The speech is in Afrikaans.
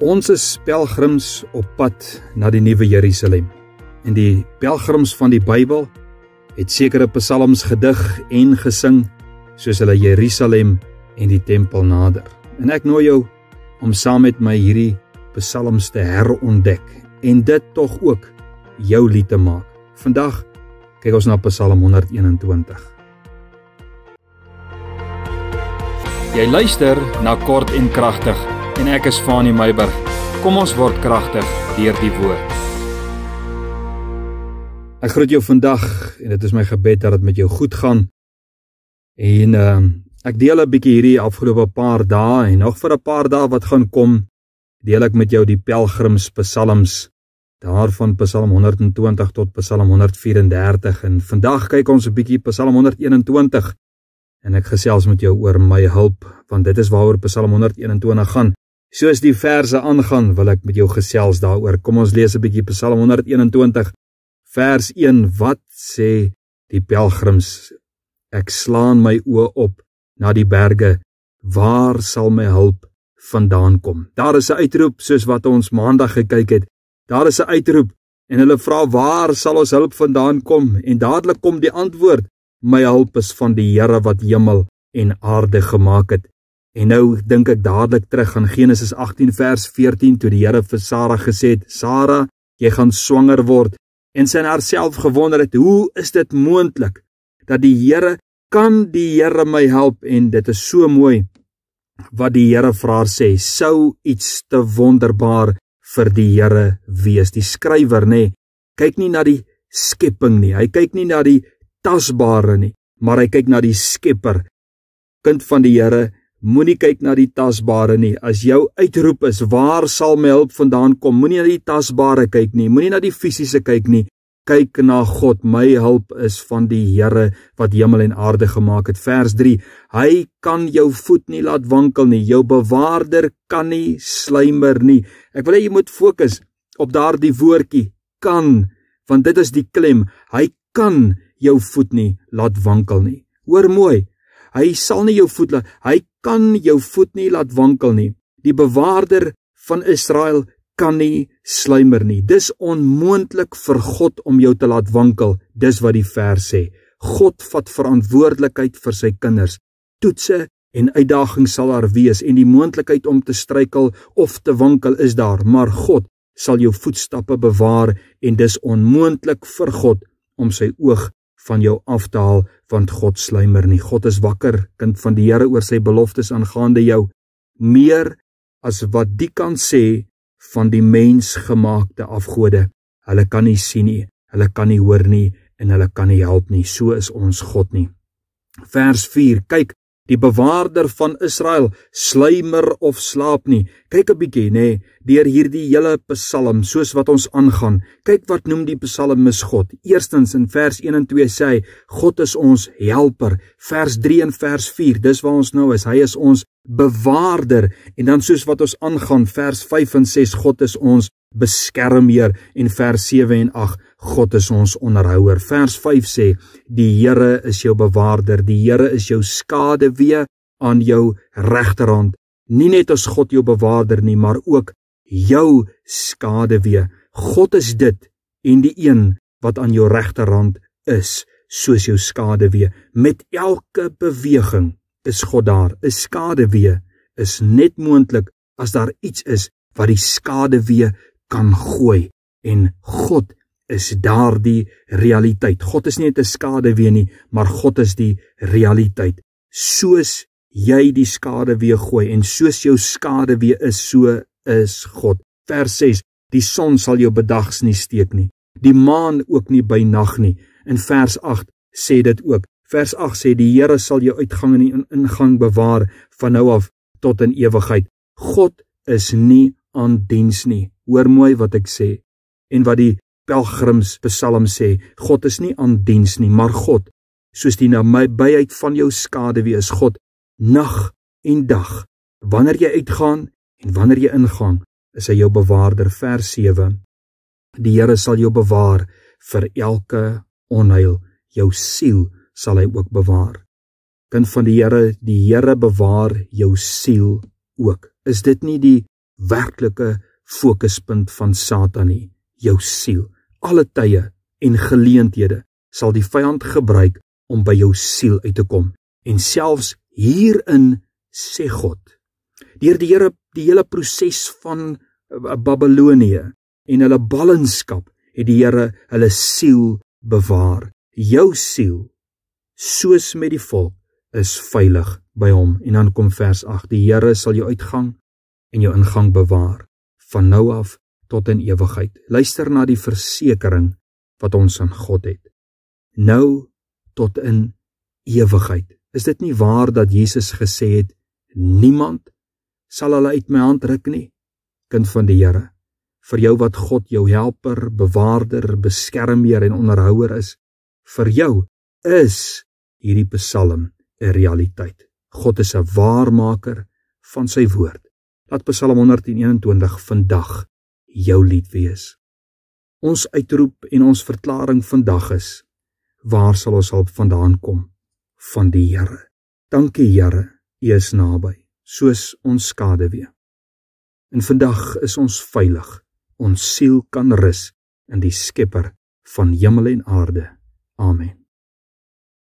Ons is pelgrims op pad na die nuwe Jerusalem. En die pelgrims van die Bybel het sekere psalms gedig en gesing, soos hulle Jerusalem en die tempel nader. En ek nooi jou om saam met my hierdie psalms te herontdek en dit tog ook jou lied te maak. Vandag kyk ons na Psalm 121. Jy luister na Kort en Kragtig en ek is Fanie Meiburg. Kom ons word kragtig deur die woord. Ek groet jou vandag en dit is my gebed dat dit met jou goed gaan. En ek deel 'n bietjie hierdie afgelope paar dae en nog vir 'n paar dae wat gaan kom, deel ek met jou die pelgrims psalms, daarvan Psalm 120 tot Psalm 134 en vandag kyk ons 'n bietjie Psalm 121 en ek gesels met jou oor my hulp, want dit is waaroor Psalm 121 gaan. Soos die verse aangaan, wil ek met jou gesels daaroor. Kom ons lees 'n bietjie Psalm 121 vers 1. Wat sê die pelgrims? Ek slaan my oë op na die berge, waar sal my hulp vandaan kom? Daar is 'n uitroep soos wat ons maandag gekyk het. Daar is 'n uitroep en hulle vra, waar sal ons hulp vandaan kom? En dadelik kom die antwoord, my hulp is van die Here wat hemel en aarde gemaak het. En nou dink ek dadelik terug aan Genesis 18 vers 14, toe die Here vir Sara gesê het, Sara, jy gaan swanger word. En sy in haarself gewonder het, hoe is dit moontlik dat die Here, kan die Here my help? En dit is so mooi wat die Here vir haar sê, sou iets te wonderbaar vir die Here wees. Die skrywer, kyk nie na die skepping nie, hy kyk nie na die tasbare nie, maar hy kyk na die Skepper. Kind van die Here, moenie kyk na die tasbare nie. As jou uitroep is, waar sal my hulp vandaan kom? Moenie na die tasbare kyk nie, moenie na die fisiese kyk nie. Kyk na God, my hulp is van die Here wat hemel en aarde gemaak het. Vers 3, hy kan jou voet nie laat wankel nie, jou bewaarder kan nie sluimer nie. Ek wil hê jy moet fokus op daardie woordjie, kan, want dit is die klem, hy kan jou voet nie laat wankel nie. Hoor mooi, hy sal nie jou voet laat, hy kan jou voet nie laat wankel nie. Die bewaarder van Israel kan nie sluimer nie. Dis onmoontlik vir God om jou te laat wankel. Dis wat die vers sê. God vat verantwoordelikheid vir sy kinders. Toetse en uitdagings sal daar wees en die moontlikheid om te struikel of te wankel is daar, maar God sal jou voetstappe bewaar en dis onmoontlik vir God om sy oog van jou af te haal, want God sluimer nie. God is wakker, kind van die Here, oor sy beloftes aangaande jou, meer as wat die kan sê van die mensgemaakte afgode. Hulle kan nie sien nie, hulle kan nie hoor nie, en hulle kan nie help nie. So is ons God nie. Vers 4, kyk, die bewaarder van Israel, sluimer of slaap nie. Kyk 'n bietjie, deur hierdie hele psalm, soos wat ons aangaan. Kyk wat noem die psalmis God. Eerstens in vers 1 en 2 sê hy, God is ons helper. Vers 3 en vers 4, dis waar ons nou is. Hy is ons bewaarder. En dan soos wat ons aangaan, vers 5 en 6, God is ons beskermheer. En vers 7 en 8, God is ons onderhouer. Vers 5 sê, die Here is jou bewaarder, die Here is jou skaduwee aan jou regterhand. Nie net as God jou bewaarder nie, maar ook jou skaduwee. God is dit en die een wat aan jou regterhand is, soos jou skaduwee. Met elke beweging is God daar. 'n Skaduwee is net moontlik as daar iets is wat die skaduwee kan gooi. En God is daardie realiteit. God is nie net 'n skaduwee nie, maar God is die realiteit. Soos jy die skaduwee gooi en soos jou skaduwee is, so is God. Vers 6, die son sal jou bedags nie steek nie, die maan ook nie by nag nie. En vers 8 sê dit ook. Vers 8 sê, die Here sal jou uitgang en ingang bewaar van nou af tot in ewigheid. God is nie aan diens nie. Hoor mooi wat ek sê. En wat die pelgrims psalm sê, God is nie aan diens nie, maar God, soos die nabyheid van jou skaduwee is God, nag en dag. Wanneer jy uitgaan en wanneer jy ingaan, is hy jou bewaarder. Vers 7, die Here sal jou bewaar vir elke onheil, jou siel sal hy ook bewaar. Kind van die Here bewaar jou siel ook. Is dit nie die werklike fokuspunt van Satan nie, jou siel. Alle tye en geleenthede sal die vyand gebruik om by jou siel uit te kom. En selfs hierin sê God, deur die Here die hele proses van Babylonië en hulle ballingskap het die Here hulle siel bewaar. Jou siel, soos met die volk, is veilig by hom. En dan kom vers 8, die Here sal jou uitgang en jou ingang bewaar, van nou af tot in ewigheid. Luister na die versekering wat ons aan God het. Nou tot in ewigheid. Is dit nie waar dat Jesus gesê het, niemand sal hulle uit my hand ruk nie? Kind van die Here, vir jou wat God jou helper, bewaarder, beskermheer en onderhouer is, vir jou is hierdie Psalm 'n realiteit. God is 'n waarmaker van sy woord. Laat Psalm 121 vandag jou lied wees. Ons uitroep en ons verklaring vandag is, waar sal ons hulp vandaan kom? Van die Here. Dankie Here, U is naby, soos ons skaduwee. En vandag is ons veilig. Ons siel kan rus in die Skepper van hemel en aarde. Amen.